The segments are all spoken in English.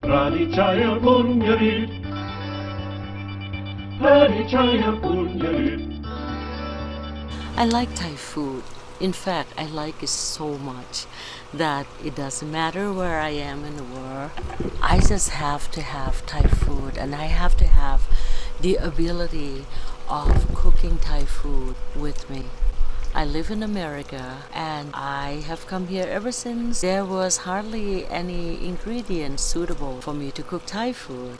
Pradichaya, Poonyarit. Pradichaya, Poonyarit. I like Thai food. In fact, I like it so much that it doesn't matter where I am in the world. I just have to have Thai food, and I have to have the ability of cooking Thai food with me. I live in America and I have come here ever since there was hardly any ingredients suitable for me to cook Thai food.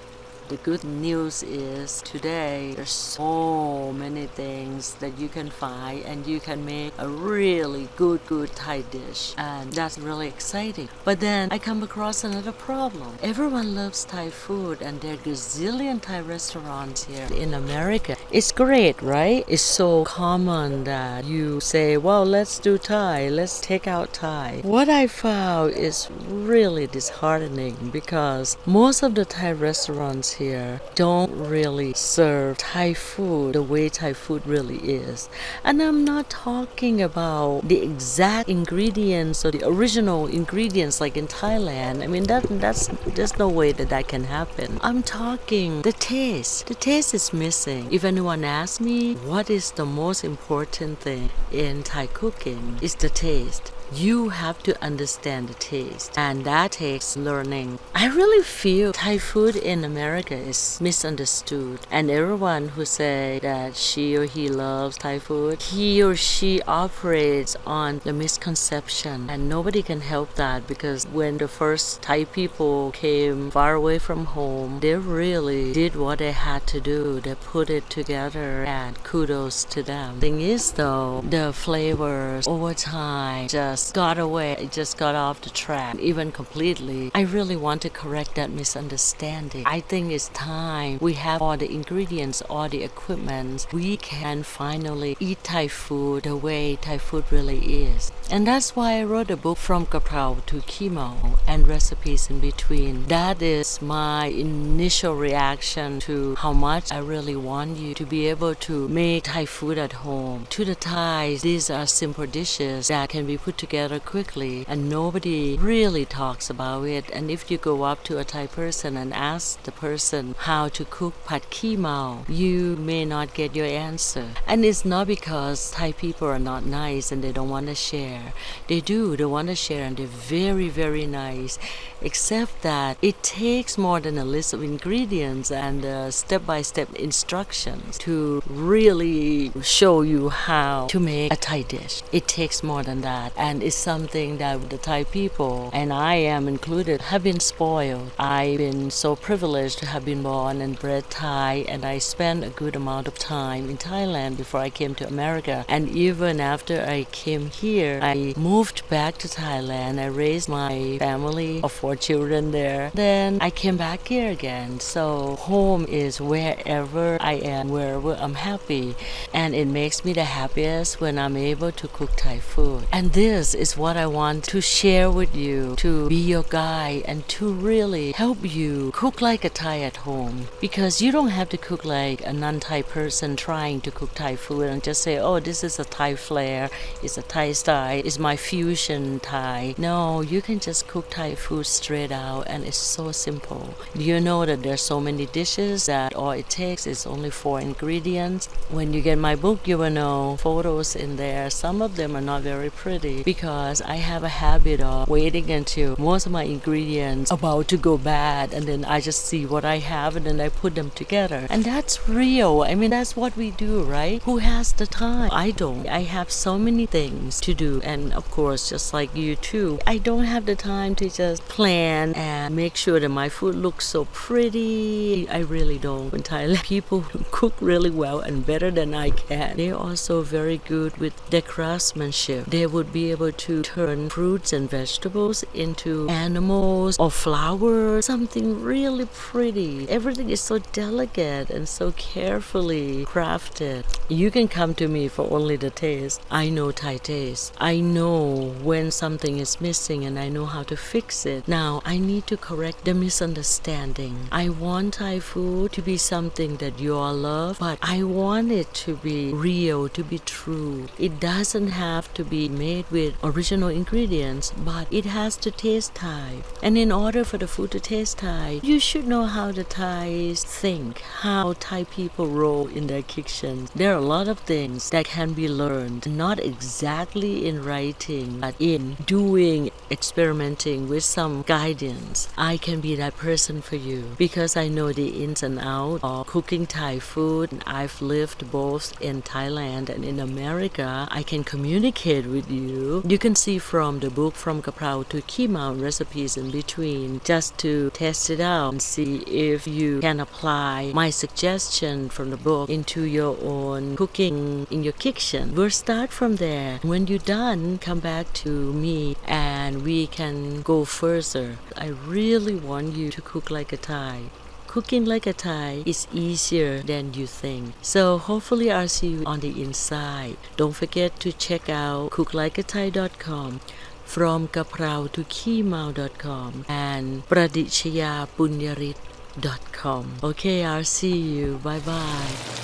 The good news is today there's so many things that you can find and you can make a really good Thai dish, and that's really exciting. But then I come across another problem. Everyone loves Thai food and there are gazillion Thai restaurants here in America. It's great, right? It's so common that you say, well, let's do Thai, let's take out Thai. What I found is really disheartening because most of the Thai restaurants here don't really serve Thai food the way Thai food really is. And I'm not talking about the exact ingredients or the original ingredients like in Thailand. I mean, there's no way that can happen. I'm talking the taste. The taste is missing. If anyone asks me what is the most important thing in Thai cooking, it's the taste. You have to understand the taste, and that takes learning. I really feel Thai food in America is misunderstood, and everyone who say that she or he loves Thai food, he or she operates on the misconception, and nobody can help that because when the first Thai people came far away from home, they really did what they had to do. They put it together, and kudos to them. Thing is though, the flavors over time just got away, it just got off the track, even completely. I really want to correct that misunderstanding. I think it's time we have all the ingredients, all the equipment. We can finally eat Thai food the way Thai food really is. And that's why I wrote a book From Gaprow to Keemao and recipes in between. That is my initial reaction to how much I really want you to be able to make Thai food at home. To the Thais, these are simple dishes that can be put together quickly and nobody really talks about it. And if you go up to a Thai person and ask the person how to cook pad Keemao, you may not get your answer. And it's not because Thai people are not nice and they don't want to share. They do, they want to share and they're very, very nice. Except that it takes more than a list of ingredients and step-by-step instructions to really show you how to make a Thai dish. It takes more than that, and it's something that the Thai people, and I am included, have been spoiled. I've been so privileged to have been born and bred Thai, and I spent a good amount of time in Thailand before I came to America. And even after I came here, I moved back to Thailand. I raised my family of 4 children there. Then I came back here again. So home is wherever I am, wherever I'm happy. And it makes me the happiest when I'm able to cook Thai food. And this is what I want to share with you, to be your guide and to really help you cook like a Thai at home. Because you don't have to cook like a non-Thai person trying to cook Thai food and just say, oh, this is a Thai flair, it's a Thai style, it's my fusion Thai. No, you can just cook Thai food straight out and it's so simple. Do you know that there's so many dishes that all it takes is only 4 ingredients? When you get my book, you will know photos in there. Some of them are not very pretty because I have a habit of waiting until most of my ingredients are about to go bad and then I just see what I have and then I put them together. And that's real. I mean, that's what we do, right? Who has the time? I don't. I have so many things to do, and of course, just like you too, I don't have the time to just plan and make sure that my food looks so pretty. I really don't. In Thailand, people who cook really well and better than I can. They're also very good with their craftsmanship. They would be able to turn fruits and vegetables into animals or flowers, something really pretty. Everything is so delicate and so carefully crafted. You can come to me for only the taste. I know Thai taste. I know when something is missing and I know how to fix it. Now, I need to correct the misunderstanding. I want Thai food to be something that you all love, but I want it to be real, to be true. It doesn't have to be made with with original ingredients, but it has to taste Thai. And in order for the food to taste Thai, you should know how the Thais think, how Thai people roll in their kitchen. There are a lot of things that can be learned, not exactly in writing, but in doing, experimenting with some guidance. I can be that person for you because I know the ins and outs of cooking Thai food. I've lived both in Thailand and in America. I can communicate with you. You can see from the book From Gaprow to Keemao recipes in between just to test it out and see if you can apply my suggestion from the book into your own cooking in your kitchen. We'll start from there. When you're done, come back to me and we can go further. I really want you to cook like a Thai. Cooking like a Thai is easier than you think. So hopefully I'll see you on the inside. Don't forget to check out cooklikeathai.com, from Gaprow to Keemao.com, and Pradichaya Poonyarit.com. Okay, I'll see you. Bye bye.